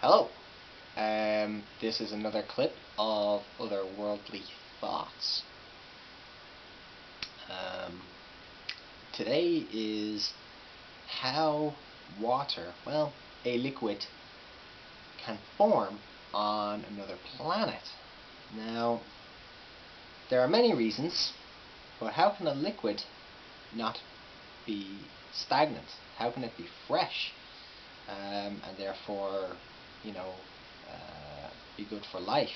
Hello. This is another clip of Otherworldly Thoughts. Today is how water, well, a liquid, can form on another planet. Now, there are many reasons, but how can a liquid not be stagnant? How can it be fresh and therefore, be good for life?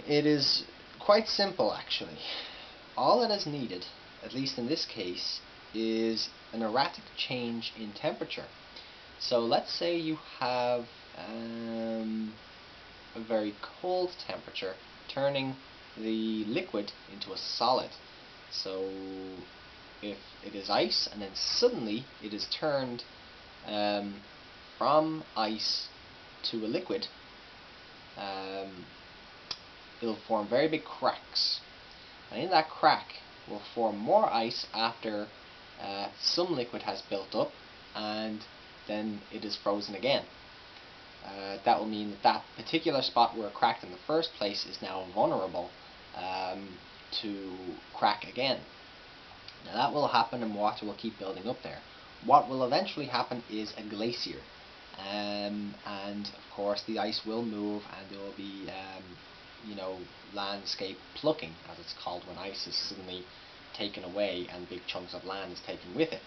It is quite simple, actually. All that is needed, at least in this case, is an erratic change in temperature. So let's say you have a very cold temperature turning the liquid into a solid. So if it is ice and then suddenly it is turned from ice to a liquid, it'll form very big cracks, and in that crack will form more ice after some liquid has built up, and then it is frozen again. That will mean that particular spot where it cracked in the first place is now vulnerable to crack again. Now that will happen, and water will keep building up there. What will eventually happen is a glacier, and of course the ice will move, and there will be landscape plucking, as it's called, when ice is suddenly taken away and big chunks of land is taken with it.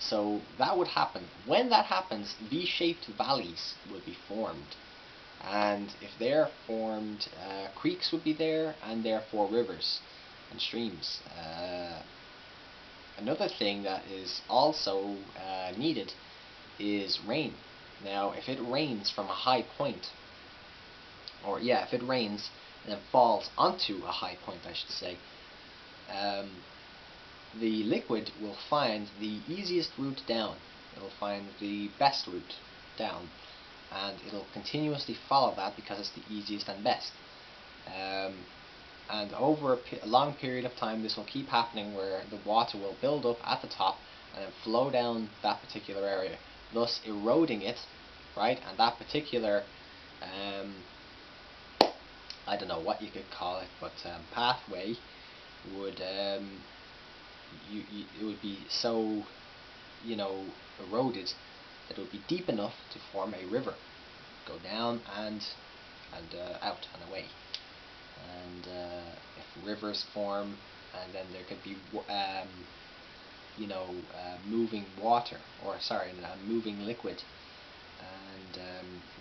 So that would happen. When that happens, V-shaped valleys would be formed, and if they're formed, creeks would be there, and therefore rivers and streams. Another thing that is also needed is rain. Now, if it rains from a high point, if it rains and then falls onto a high point, I should say, the liquid will find the easiest route down. It will find the best route down, and it'll continuously follow that because it's the easiest and best. And over a long period of time, this will keep happening, where the water will build up at the top and then flow down that particular area, thus eroding it, right? And that particular, I don't know what you could call it, but pathway would, it would be so, eroded that it would be deep enough to form a river, go down and out and away. And if rivers form, and then there could be moving water, or moving liquid, and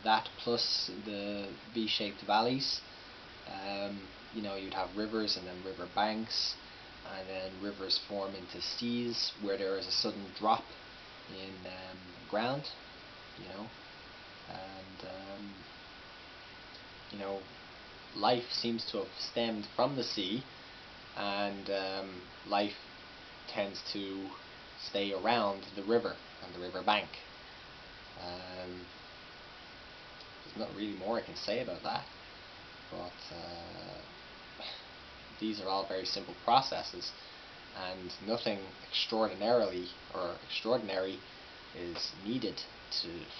that plus the V-shaped valleys, you'd have rivers and then river banks, and then rivers form into seas where there is a sudden drop in ground, and life seems to have stemmed from the sea, and life tends to stay around the river and the river bank. There's not really more I can say about that, but these are all very simple processes, and nothing extraordinary is needed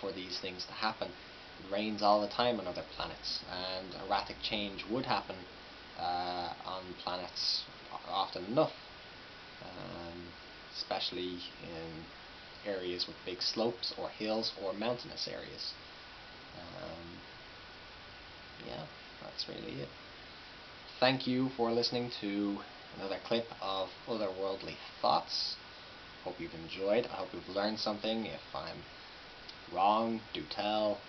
for these things to happen. It rains all the time on other planets, and erratic change would happen on planets often enough, especially in areas with big slopes or hills or mountainous areas. Yeah, that's really it. Thank you for listening to another clip of Otherworldly Thoughts. Hope you've enjoyed. I hope you've learned something. If I'm wrong, do tell.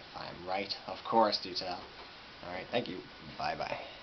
If I'm right, of course, do tell. Alright, thank you. Bye-bye.